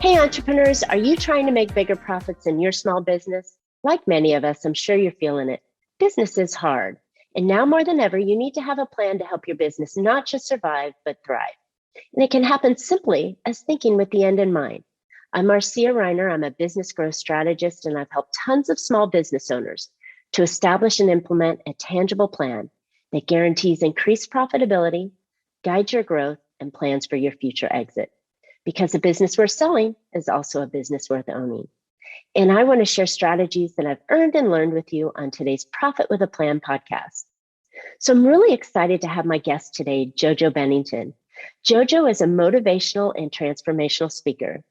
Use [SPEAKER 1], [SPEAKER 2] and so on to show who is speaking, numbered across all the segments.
[SPEAKER 1] Hey, entrepreneurs, are you trying to make bigger profits in your small business? Like many of us, I'm sure you're feeling it. Business is hard. And now more than ever, you need to have a plan to help your business not just survive, but thrive. And it can happen simply as thinking with the end in mind. I'm Marcia Reiner. I'm a business growth strategist, and I've helped tons of small business owners to establish and implement a tangible plan that guarantees increased profitability, guides your growth, and plans for your future exit. Because a business worth selling is also a business worth owning. And I want to share strategies that I've earned and learned with you on today's Profit with a Plan podcast. So I'm really excited to have my guest today, JoJo Bennington. JoJo is a motivational and transformational speaker,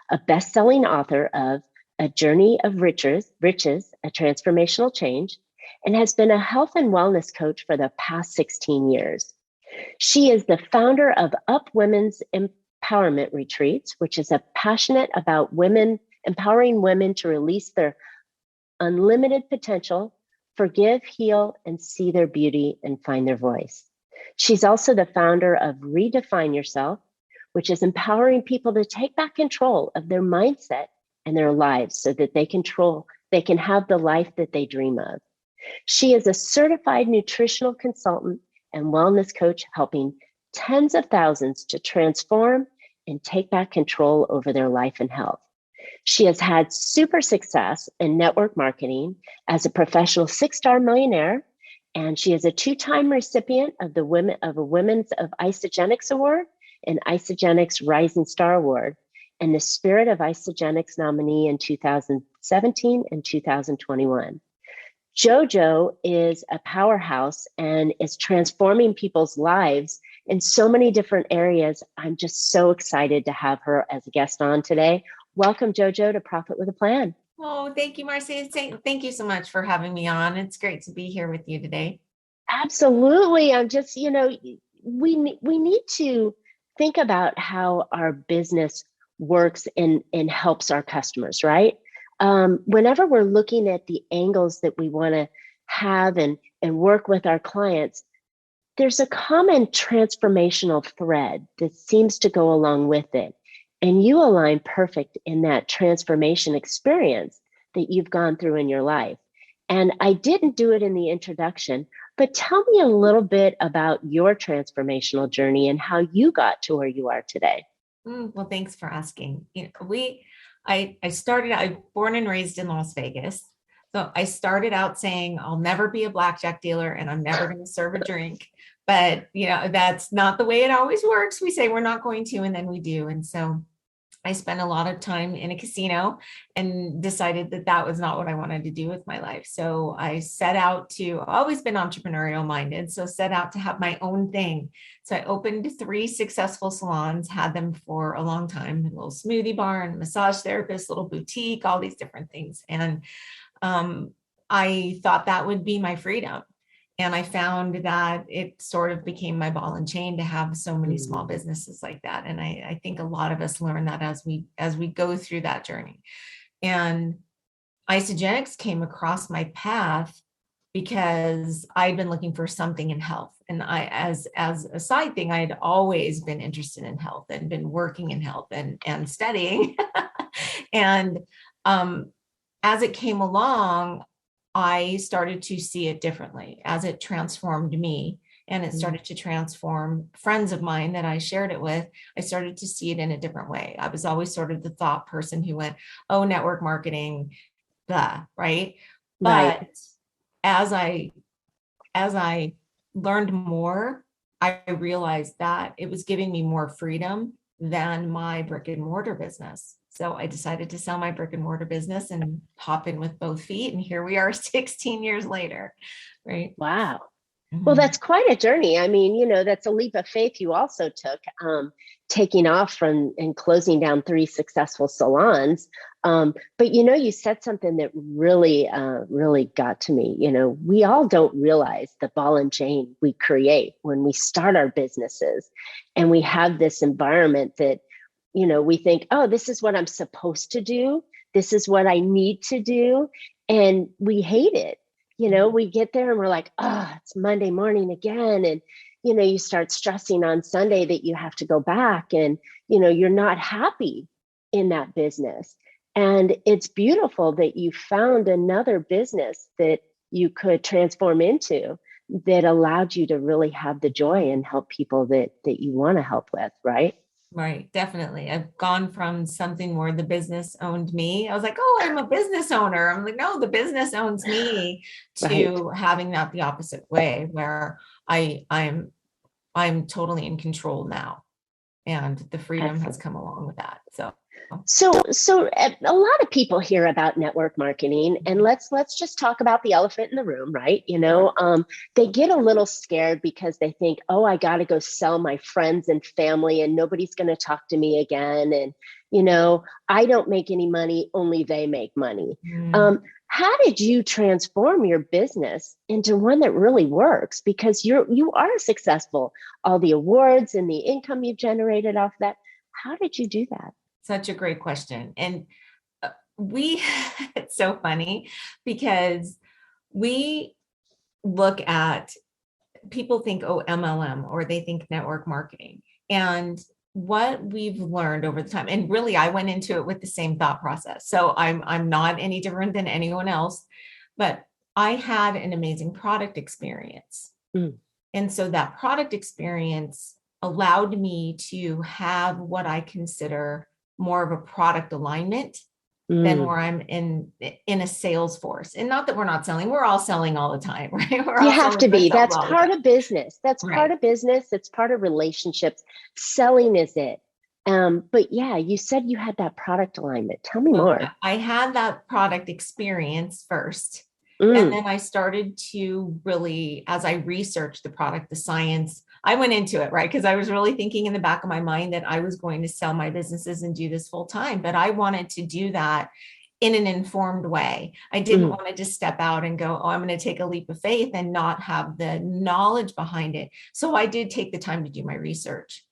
[SPEAKER 1] a best-selling author of A Journey of Riches, A Transformational Change, and has been a health and wellness coach for the past 16 years. She is the founder of Up Women's Empowerment Retreats, which is a passionate about women, empowering women to release their unlimited potential, forgive, heal, and see their beauty and find their voice. She's also the founder of Redefine Yourself, which is empowering people to take back control of their mindset and their lives so that they can have the life that they dream of. She is a certified nutritional consultant and wellness coach, helping tens of thousands to transform and take back control over their life and health. She has had super success in network marketing as a professional 6-star millionaire, and she is a 2-time recipient of a Women's of Isogenics Award and Isogenics Rising Star Award, and the Spirit of Isogenics nominee in 2017 and 2021. JoJo is a powerhouse and is transforming people's lives in so many different areas. I'm just so excited to have her as a guest on today. Welcome, JoJo, to Profit with a Plan.
[SPEAKER 2] Oh, thank you, Marcia. Thank you so much for having me on. It's great to be here with you today.
[SPEAKER 1] Absolutely. I'm just, we need to think about how our business works and helps our customers, right? Whenever we're looking at the angles that we want to have and work with our clients, there's a common transformational thread that seems to go along with it. And you align perfect in that transformation experience that you've gone through in your life. And I didn't do it in the introduction, but tell me a little bit about your transformational journey and how you got to where you are today.
[SPEAKER 2] Well, thanks for asking. I started out, I'm born and raised in Las Vegas. So I started out saying, I'll never be a blackjack dealer and I'm never going to serve a drink. But, that's not the way it always works. We say we're not going to, and then we do. And so I spent a lot of time in a casino and decided that was not what I wanted to do with my life. So I set out I've always been entrepreneurial minded, so set out to have my own thing. So I opened 3 successful salons, had them for a long time, a little smoothie bar and massage therapist, little boutique, all these different things. And I thought that would be my freedom. And I found that it sort of became my ball and chain to have so many small businesses like that. And I think a lot of us learn that as we go through that journey. And Isogenics came across my path because I'd been looking for something in health. And as a side thing, I had always been interested in health and been working in health and studying. And as it came along, I started to see it differently as it transformed me, and it started to transform friends of mine that I shared it with. I started to see it in a different way. I was always sort of the thought person who went, oh, network marketing, blah, right? But as I learned more, I realized that it was giving me more freedom than my brick and mortar business. So I decided to sell my brick and mortar business and hop in with both feet. And here we are 16 years later, right?
[SPEAKER 1] Wow. Well, that's quite a journey. I mean, that's a leap of faith you also took, taking off from and closing down 3 successful salons. But, you said something that really, really got to me. We all don't realize the ball and chain we create when we start our businesses, and we have this environment that, we think, oh, this is what I'm supposed to do. This is what I need to do. And we hate it. We get there and we're like, oh, it's Monday morning again. And, you start stressing on Sunday that you have to go back, and, you're not happy in that business. And it's beautiful that you found another business that you could transform into that allowed you to really have the joy and help people that you want to help with, right?
[SPEAKER 2] Right, definitely. I've gone from something where the business owned me. I was like, oh, I'm a business owner. I'm like, no, the business owns me,
[SPEAKER 1] Right.
[SPEAKER 2] to having that the opposite way, where I'm totally in control now. And the freedom has
[SPEAKER 1] Excellent.
[SPEAKER 2] come along with that. So
[SPEAKER 1] So a lot of people hear about network marketing, and let's just talk about the elephant in the room, right? They get a little scared because they think, oh, I got to go sell my friends and family, and nobody's going to talk to me again, and I don't make any money, only they make money. How did you transform your business into one that really works? Because you are successful, all the awards and the income you've generated off that. How did you do that?
[SPEAKER 2] such a great question. And it's so funny because we look at, people think, oh, MLM, or they think network marketing. And what we've learned over the time, and really I went into it with the same thought process. So I'm not any different than anyone else, but I had an amazing product experience. And so that product experience allowed me to have what I consider more of a product alignment than where I'm in a sales force. And not that we're not selling, we're all selling all the time, right?
[SPEAKER 1] You have to be. That's part of business. That's
[SPEAKER 2] right.
[SPEAKER 1] Part of business. It's part of relationships. Selling is it. But yeah, you said you had that product alignment. Tell me more.
[SPEAKER 2] I had that product experience first. And then I started to really, as I researched the product, the science, I went into it, right? Because I was really thinking in the back of my mind that I was going to sell my businesses and do this full time, but I wanted to do that in an informed way. I didn't want to just step out and go, oh, I'm going to take a leap of faith and not have the knowledge behind it. So I did take the time to do my research.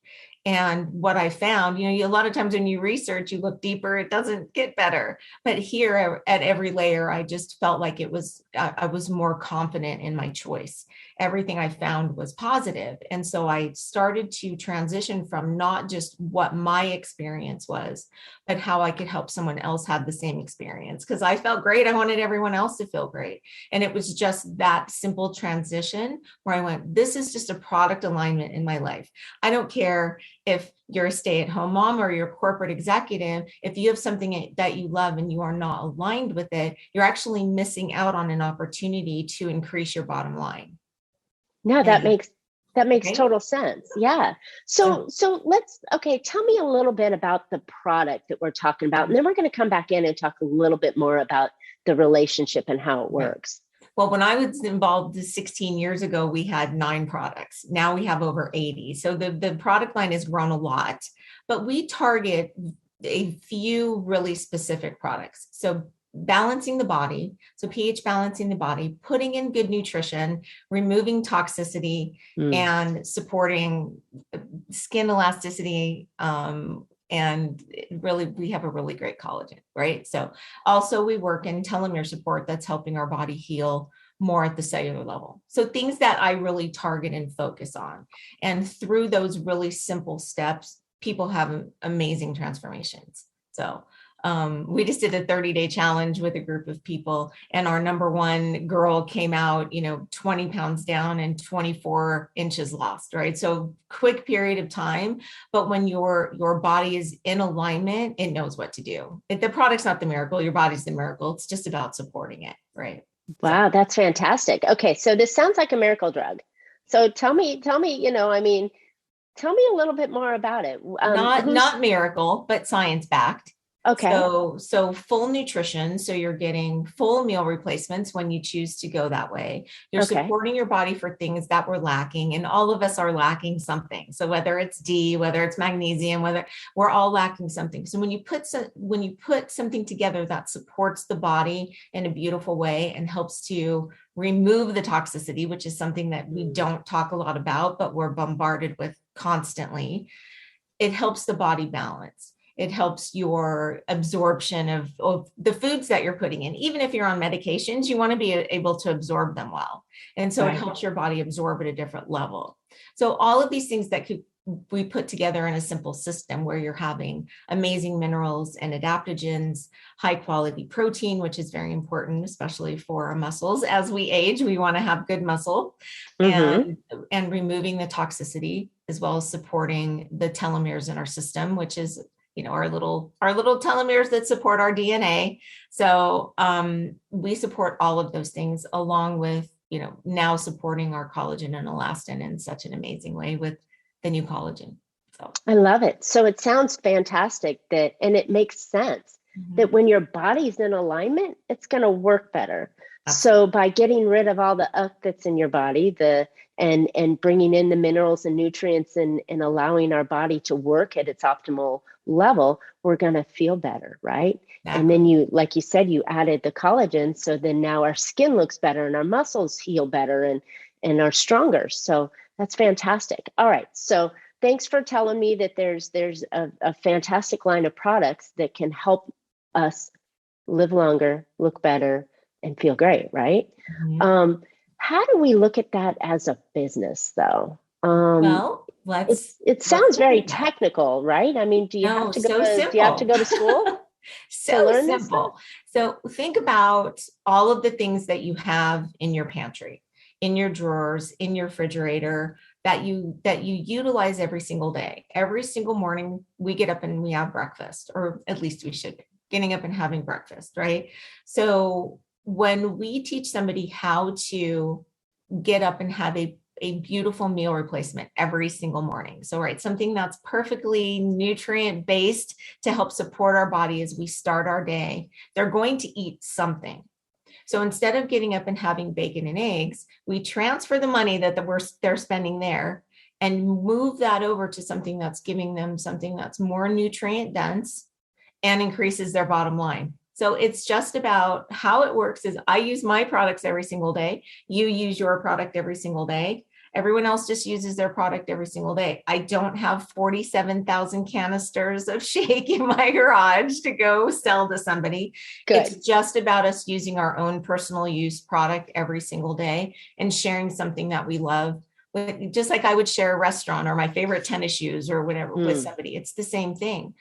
[SPEAKER 2] And what I found, a lot of times when you research, you look deeper, it doesn't get better. But here at every layer, I just felt like I was more confident in my choice. Everything I found was positive. And so I started to transition from not just what my experience was, but how I could help someone else have the same experience. Because I felt great. I wanted everyone else to feel great. And it was just that simple transition where I went, this is just a product alignment in my life. I don't care if you're a stay-at-home mom or you're a corporate executive. If you have something that you love and you are not aligned with it, you're actually missing out on an opportunity to increase your bottom line.
[SPEAKER 1] No, that makes
[SPEAKER 2] okay.
[SPEAKER 1] total sense. Yeah. So tell me a little bit about the product that we're talking about, and then we're going to come back in and talk a little bit more about the relationship and how it works.
[SPEAKER 2] Well, when I was involved 16 years ago, we had 9 products. Now we have over 80. So the product line has grown a lot, but we target a few really specific products. So balancing the body, so pH balancing the body, putting in good nutrition, removing toxicity, and supporting skin elasticity, and really, we have a really great collagen, right? So also we work in telomere support that's helping our body heal more at the cellular level. So things that I really target and focus on. And through those really simple steps, people have amazing transformations. So we just did a 30-day challenge with a group of people, and our number one girl came out, 20 pounds down and 24 inches lost, right? So quick period of time, but when your body is in alignment, it knows what to do. The product's not the miracle, your body's the miracle. It's just about supporting it, right?
[SPEAKER 1] Wow, that's fantastic. Okay, so this sounds like a miracle drug. So tell me, tell me a little bit more about it.
[SPEAKER 2] Not miracle, but science backed.
[SPEAKER 1] Okay.
[SPEAKER 2] So full nutrition. So you're getting full meal replacements when you choose to go that way. You're supporting your body for things that we're lacking, and all of us are lacking something. So whether it's D, whether it's magnesium, whether we're all lacking something. So when you put something together that supports the body in a beautiful way and helps to remove the toxicity, which is something that we don't talk a lot about, but we're bombarded with constantly, it helps the body balance. It helps your absorption of the foods that you're putting in. Even if you're on medications, you want to be able to absorb them well. And so It helps your body absorb at a different level. So all of these things that we put together in a simple system where you're having amazing minerals and adaptogens, high quality protein, which is very important, especially for our muscles. As we age, we want to have good muscle, and removing the toxicity, as well as supporting the telomeres in our system, which is, our little telomeres that support our DNA. So we support all of those things, along with, now supporting our collagen and elastin in such an amazing way with the new collagen. So
[SPEAKER 1] I love it. So it sounds fantastic and it makes sense that when your body's in alignment, it's going to work better. Absolutely. So by getting rid of all the that's in your body, and bringing in the minerals and nutrients and allowing our body to work at its optimal level, we're going to feel better, right? Exactly. And then like you said, you added the collagen. So then now our skin looks better and our muscles heal better and are stronger. So that's fantastic. All right. So thanks for telling me that there's a fantastic line of products that can help us live longer, look better, and feel great, right? Mm-hmm. How do we look at that as a business, though? It sounds very technical, right? I mean, do you have to go to school?
[SPEAKER 2] So simple. So think about all of the things that you have in your pantry, in your drawers, in your refrigerator, that you utilize every single day. Every single morning we get up and we have breakfast, or at least we should be getting up and having breakfast, right? So when we teach somebody how to get up and have a beautiful meal replacement every single morning. So, right, something that's perfectly nutrient based to help support our body as we start our day, they're going to eat something. So instead of getting up and having bacon and eggs, we transfer the money that they're spending there and move that over to something that's giving them something that's more nutrient dense and increases their bottom line. So it's just about how it works is I use my products every single day. You use your product every single day. Everyone else just uses their product every single day. I don't have 47,000 canisters of shake in my garage to go sell to somebody. Good. It's just about us using our own personal use product every single day and sharing something that we love. Just like I would share a restaurant or my favorite tennis shoes or whatever with somebody. It's the same thing.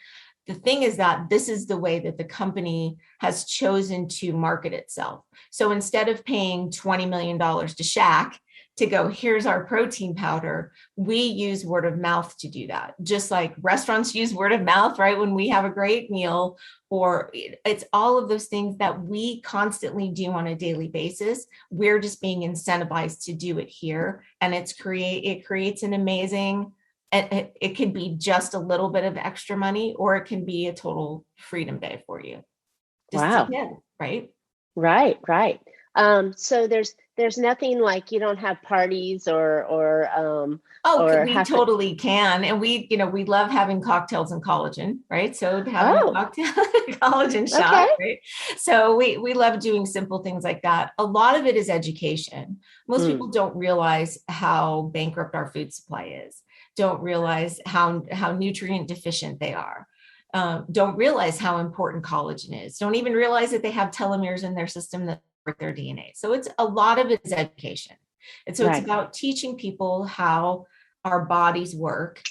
[SPEAKER 2] The thing is that this is the way that the company has chosen to market itself. So instead of paying $20 million to Shaq to go, here's our protein powder, we use word of mouth to do that. Just like restaurants use word of mouth, right? When we have a great meal, or it's all of those things that we constantly do on a daily basis. We're just being incentivized to do it here. And it creates an amazing, it could be just a little bit of extra money, or it can be a total freedom day for you.
[SPEAKER 1] Wow.
[SPEAKER 2] Right?
[SPEAKER 1] Right. So there's nothing like you don't have parties or
[SPEAKER 2] we totally can. And we love having cocktails and collagen, right? So having a cocktail collagen shot, right? So we love doing simple things like that. A lot of it is education. Most people don't realize how bankrupt our food supply is, don't realize how nutrient deficient they are. Don't realize how important collagen is, don't even realize that they have telomeres in their system that support their DNA. So it's a lot of it is education. And so it's about teaching people how our bodies work.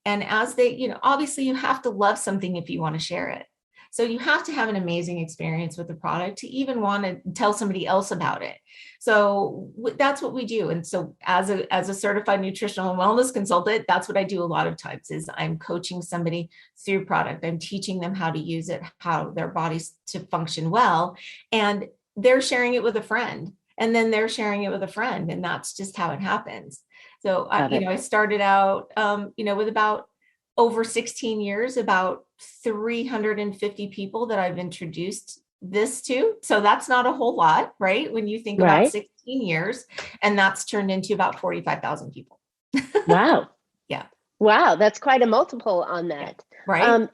[SPEAKER 2] And as they, obviously you have to love something if you want to share it. So you have to have an amazing experience with the product to even want to tell somebody else about it. So that's what we do. And so as a certified nutritional and wellness consultant, that's what I do a lot of times is I'm coaching somebody through product. I'm teaching them how to use it, how their bodies to function well. And they're sharing it with a friend. And then they're sharing it with a friend. And that's just how it happens. So, I started out, with about over 16 years, about 350 people that I've introduced this to. So that's not a whole lot, right? When you think about 16 years, and that's turned into about 45,000 people.
[SPEAKER 1] Wow.
[SPEAKER 2] Yeah.
[SPEAKER 1] Wow. That's quite a multiple on that.
[SPEAKER 2] Right.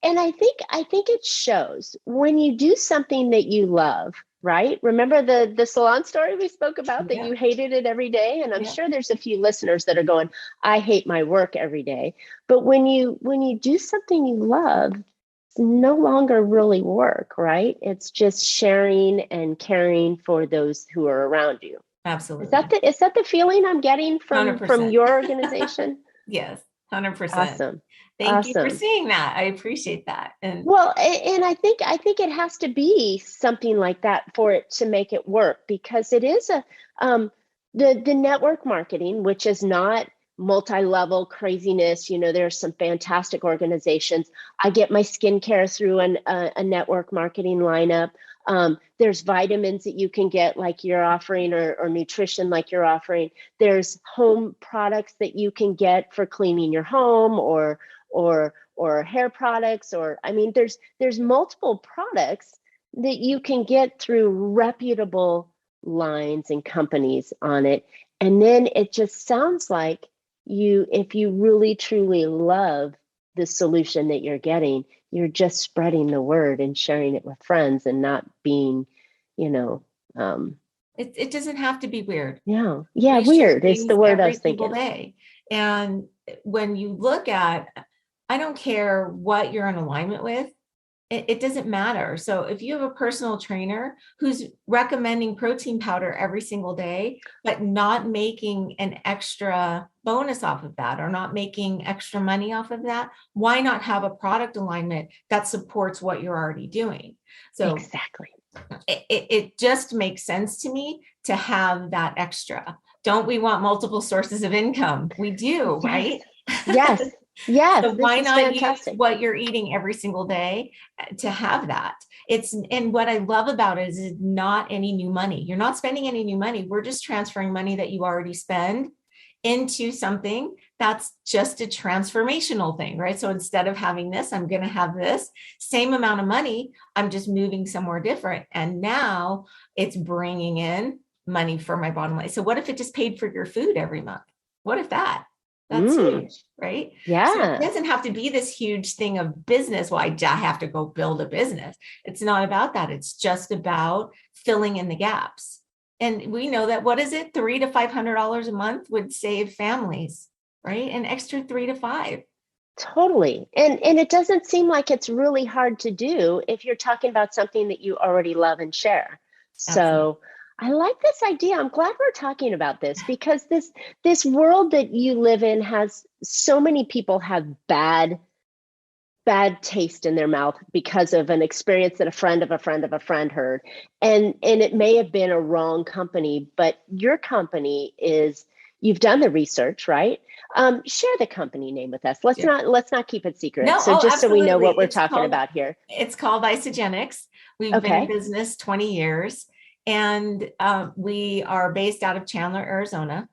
[SPEAKER 1] And I think it shows when you do something that you love, right? Remember the salon story we spoke about that you hated it every day? And I'm sure there's a few listeners that are going, I hate my work every day. But when you do something you love, it's no longer really work, right? It's just sharing and caring for those who are around you.
[SPEAKER 2] Absolutely.
[SPEAKER 1] Is that the feeling I'm getting from
[SPEAKER 2] 100%.
[SPEAKER 1] your organization?
[SPEAKER 2] Yes. 100%.
[SPEAKER 1] Awesome.
[SPEAKER 2] Thank you for
[SPEAKER 1] Awesome.
[SPEAKER 2] seeing that. I appreciate that. And
[SPEAKER 1] Well, and I think it has to be something like that for it to make it work, because it is um the network marketing, which is not multi-level craziness. There's some fantastic organizations. I get my skincare through a network marketing lineup. There's vitamins that you can get like you're offering, or nutrition like you're offering. There's home products that you can get for cleaning your home, or hair products, or I mean, there's multiple products that you can get through reputable lines and companies on it. And then it just sounds like if you really truly love the solution that you're getting, you're just spreading the word and sharing it with friends, and not being, you know,
[SPEAKER 2] it doesn't have to be weird.
[SPEAKER 1] yeah,
[SPEAKER 2] We share
[SPEAKER 1] weird is
[SPEAKER 2] things
[SPEAKER 1] the word I
[SPEAKER 2] every
[SPEAKER 1] was
[SPEAKER 2] single
[SPEAKER 1] thinking.
[SPEAKER 2] day. And when you look at, I don't care what you're in alignment with, it doesn't matter. So if you have a personal trainer who's recommending protein powder every single day, but not making an extra bonus off of that, or not making extra money off of that, why not have a product alignment that supports what you're already doing? So
[SPEAKER 1] Exactly.
[SPEAKER 2] it just makes sense to me to have that extra. Don't we want multiple sources of income? We do,
[SPEAKER 1] Yes.
[SPEAKER 2] right?
[SPEAKER 1] Yes. Yes.
[SPEAKER 2] So
[SPEAKER 1] This
[SPEAKER 2] why
[SPEAKER 1] is
[SPEAKER 2] not use
[SPEAKER 1] fantastic.
[SPEAKER 2] what you're eating every single day to have that? And what I love about it is it's not any new money. You're not spending any new money. We're just transferring money that you already spend into something that's just a transformational thing, right? So instead of having this, I'm going to have this same amount of money. I'm just moving somewhere different. And now it's bringing in money for my bottom line. So what if it just paid for your food every month? What if that? That's huge, right? So it
[SPEAKER 1] Yeah.
[SPEAKER 2] doesn't have to be this huge thing of business. Well, I have to go build a business. It's not about that. It's just about filling in the gaps. And we know that, what is it? $300 to $500 a month would save families, right? An extra 3 to 5.
[SPEAKER 1] Totally. And it doesn't seem like it's really hard to do if you're talking about something that you already love and share.
[SPEAKER 2] Absolutely.
[SPEAKER 1] So I like this idea. I'm glad we're talking about this, because this world that you live in has so many people have bad taste in their mouth because of an experience that a friend of a friend of a friend heard. And it may have been a wrong company, but your company is, you've done the research, right? Share the company name with us. Let's
[SPEAKER 2] Sure.
[SPEAKER 1] not keep it secret.
[SPEAKER 2] No,
[SPEAKER 1] So
[SPEAKER 2] oh,
[SPEAKER 1] just so we know
[SPEAKER 2] absolutely.
[SPEAKER 1] what we're talking about here.
[SPEAKER 2] It's called Isogenics. We've been in
[SPEAKER 1] Okay.
[SPEAKER 2] business 20 years, and we are based out of Chandler, Arizona.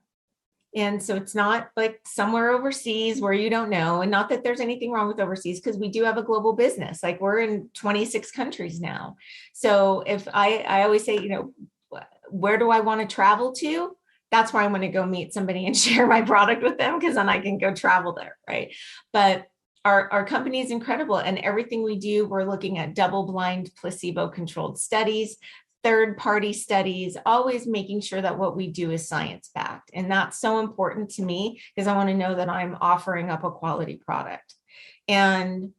[SPEAKER 2] And so it's not like somewhere overseas where you don't know. And not that there's anything wrong with overseas, because we do have a global business. Like, we're in 26 countries now. So if I always say, where do I want to travel to? That's where I'm going to go meet somebody and share my product with them, because then I can go travel there, right? But our company is incredible, and everything we do, we're looking at double-blind, placebo-controlled studies, third-party studies, always making sure that what we do is science-backed. And that's so important to me, because I want to know that I'm offering up a quality product. And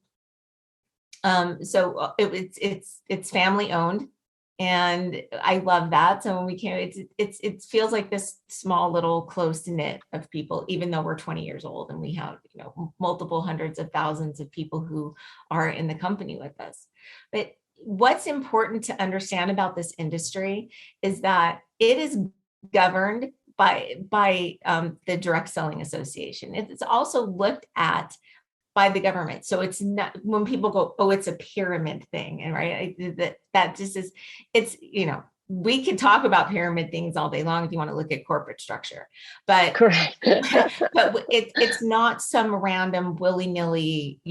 [SPEAKER 2] so it's family owned, and I love that. So when we came, it feels like this small little close knit of people, even though we're 20 years old and we have multiple hundreds of thousands of people who are in the company with us. But what's important to understand about this industry is that it is governed by the Direct Selling Association. It's also looked at by the government. So it's not, when people go, oh, it's a pyramid thing. And right, that just is, it's, we can talk about pyramid things all day long if you want to look at corporate structure, but
[SPEAKER 1] Correct.
[SPEAKER 2] but it's not some random willy-nilly,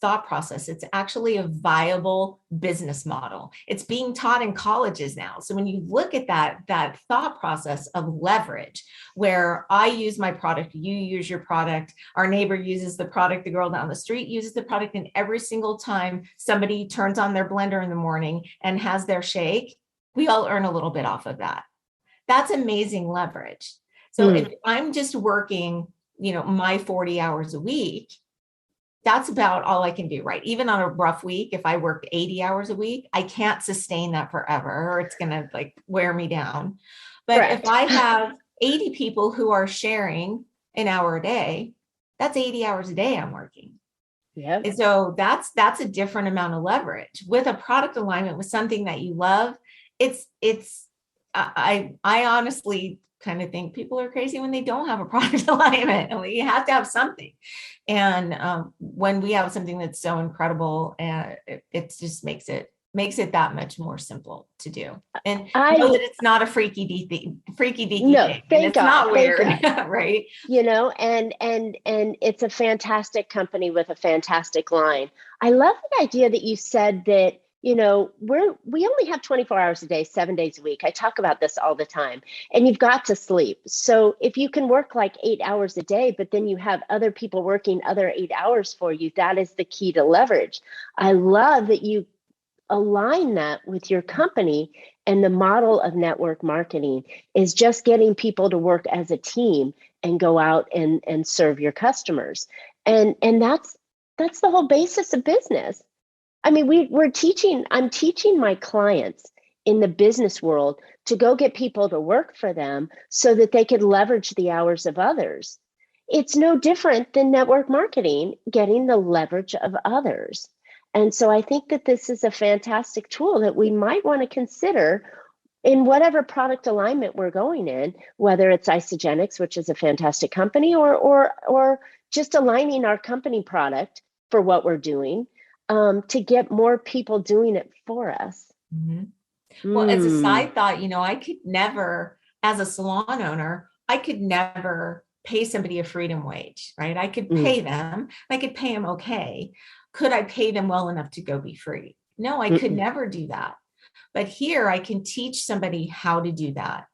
[SPEAKER 2] thought process. It's actually a viable business model. It's being taught in colleges now. So when you look at that thought process of leverage, where I use my product, you use your product, our neighbor uses the product, the girl down the street uses the product, and every single time somebody turns on their blender in the morning and has their shake, we all earn a little bit off of that. That's amazing leverage. So if I'm just working, my 40 hours a week, that's about all I can do, right? Even on a rough week, if I worked 80 hours a week, I can't sustain that forever, or it's going to wear me down. But
[SPEAKER 1] Correct.
[SPEAKER 2] if I have 80 people who are sharing an hour a day, that's 80 hours a day I'm working.
[SPEAKER 1] Yep.
[SPEAKER 2] And so that's a different amount of leverage with a product alignment with something that you love. I honestly kind of think people are crazy when they don't have a product alignment. You have to have something. And when we have something that's so incredible, it just makes it that much more simple to do. And know that it's not a freaky deaky thing.
[SPEAKER 1] No,
[SPEAKER 2] And
[SPEAKER 1] thank
[SPEAKER 2] it's
[SPEAKER 1] God,
[SPEAKER 2] not weird, right?
[SPEAKER 1] And it's a fantastic company with a fantastic line. I love the idea that you said that, we only have 24 hours a day, 7 days a week. I talk about this all the time, and you've got to sleep. So if you can work like 8 hours a day, but then you have other people working other 8 hours for you, that is the key to leverage. I love that you align that with your company, and the model of network marketing is just getting people to work as a team and go out and serve your customers. And that's the whole basis of business. I mean, I'm teaching my clients in the business world to go get people to work for them so that they could leverage the hours of others. It's no different than network marketing, getting the leverage of others. And so I think that this is a fantastic tool that we might want to consider in whatever product alignment we're going in, whether it's Isogenics, which is a fantastic company, or just aligning our company product for what we're doing, to get more people doing it for us.
[SPEAKER 2] Mm-hmm. Well, as a side thought, I could never, as a salon owner, I could never pay somebody a freedom wage, right? I could pay them, I could pay them okay. Could I pay them well enough to go be free? No, I could never do that. But here I can teach somebody how to do that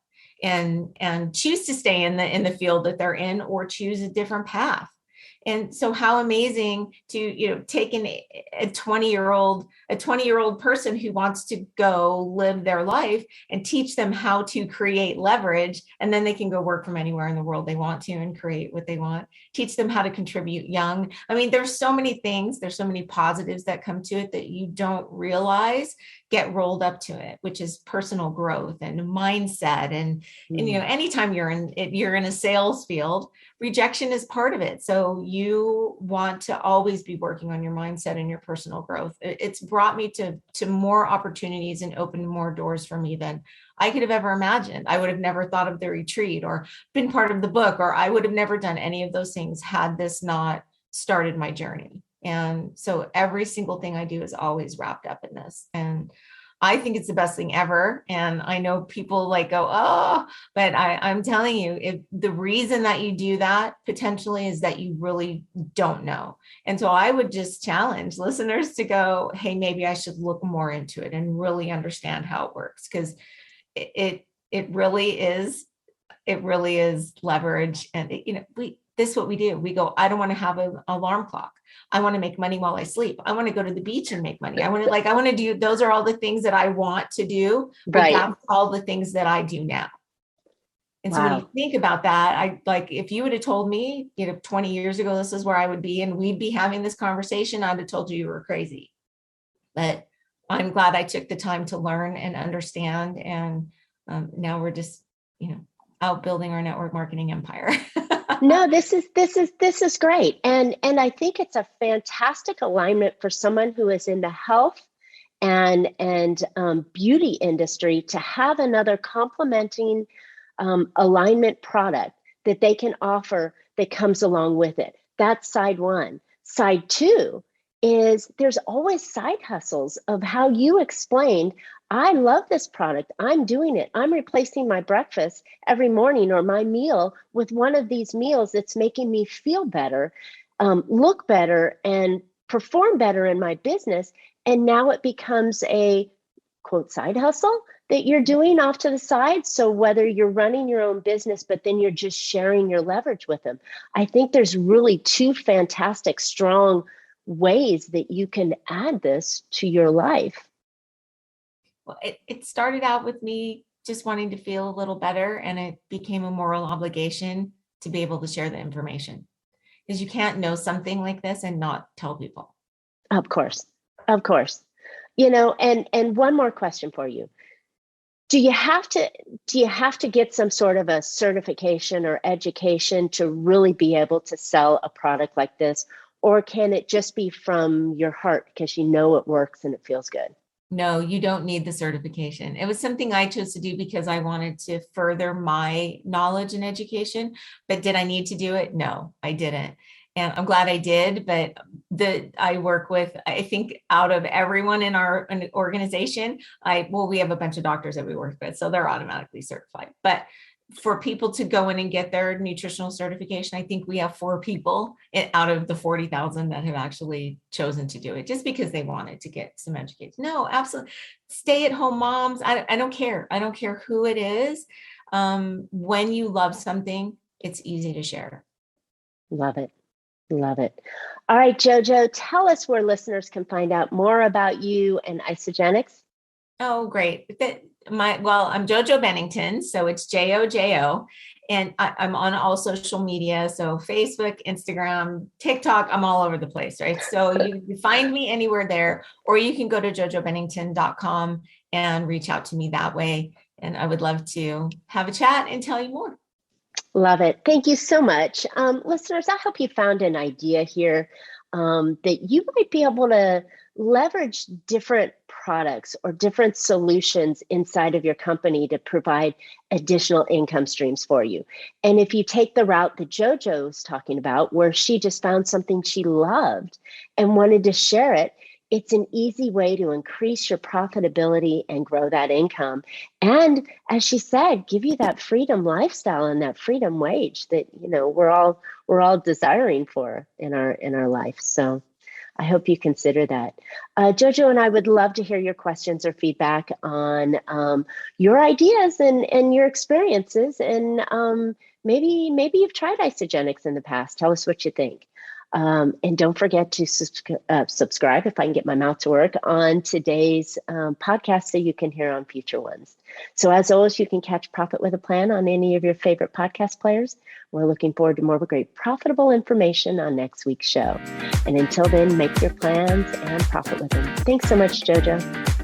[SPEAKER 2] and choose to stay in the field that they're in, or choose a different path. And so how amazing to, take a 20-year-old person who wants to go live their life and teach them how to create leverage. And then they can go work from anywhere in the world they want to and create what they want. Teach them how to contribute young. I mean, there's so many things, there's so many positives that come to it that you don't realize get rolled up to it, which is personal growth and mindset. And anytime you're in a sales field, rejection is part of it. So you want to always be working on your mindset and your personal growth. It's brought me to more opportunities and opened more doors for me than I could have ever imagined. I would have never thought of the retreat or been part of the book, or I would have never done any of those things had this not started my journey. And so every single thing I do is always wrapped up in this. And I think it's the best thing ever. And I know people go, oh, but I'm telling you, if the reason that you do that potentially is that you really don't know. And so I would just challenge listeners to go, hey, maybe I should look more into it and really understand how it works. Because it really is leverage. And this is what we do. We go, I don't want to have an alarm clock. I want to make money while I sleep. I want to go to the beach and make money. I want to do, those are all the things that I want to do. Right. That's all the things that I do now. And so when you think about that, if you would have told me, 20 years ago, this is where I would be, and we'd be having this conversation, I'd have told you were crazy. But I'm glad I took the time to learn and understand. And now we're just, out building our network marketing empire.
[SPEAKER 1] No, this is great. And I think it's a fantastic alignment for someone who is in the health and beauty industry to have another complementing alignment product that they can offer that comes along with it. That's side one. Side two is there's always side hustles of how you explained, I love this product. I'm doing it. I'm replacing my breakfast every morning or my meal with one of these meals that's making me feel better, look better, and perform better in my business. And now it becomes a quote side hustle that you're doing off to the side. So whether you're running your own business, but then you're just sharing your leverage with them. I think there's really two fantastic, strong ways that you can add this to your life.
[SPEAKER 2] Well, it started out with me just wanting to feel a little better, and it became a moral obligation to be able to share the information, because you can't know something like this and not tell people.
[SPEAKER 1] Of course. And one more question for you. Do you have to get some sort of a certification or education to really be able to sell a product like this? Or can it just be from your heart because you know it works and it feels good?
[SPEAKER 2] No, you don't need the certification. It was something I chose to do because I wanted to further my knowledge and education. But did I need to do it? No, I didn't. And I'm glad I did. But I work with, I think out of everyone in our organization, we have a bunch of doctors that we work with, so they're automatically certified. But for people to go in and get their nutritional certification, I think we have 4 people out of the 40,000 that have actually chosen to do it just because they wanted to get some education. No, absolutely. Stay at home moms. I don't care. I don't care who it is. When you love something, it's easy to share.
[SPEAKER 1] Love it. Love it. All right, JoJo, tell us where listeners can find out more about you and Isogenics.
[SPEAKER 2] Oh, great. I'm JoJo Bennington, so it's JoJo, and I'm on all social media. So Facebook, Instagram, TikTok, I'm all over the place, right? So you can find me anywhere there, or you can go to jojobennington.com and reach out to me that way. And I would love to have a chat and tell you more.
[SPEAKER 1] Love it. Thank you so much. Listeners, I hope you found an idea here that you might be able to leverage different products or different solutions inside of your company to provide additional income streams for you. And if you take the route that JoJo was talking about, where she just found something she loved and wanted to share it, it's an easy way to increase your profitability and grow that income. And as she said, give you that freedom lifestyle and that freedom wage that, you know, we're all desiring for in our life. So I hope you consider that. JoJo and I would love to hear your questions or feedback on your ideas and your experiences. And maybe you've tried Isogenics in the past. Tell us what you think. And don't forget to subscribe, if I can get my mouth to work, on today's podcast so you can hear on future ones. So as always, you can catch Profit with a Plan on any of your favorite podcast players. We're looking forward to more great profitable information on next week's show. And until then, make your plans and profit with them. Thanks so much, JoJo.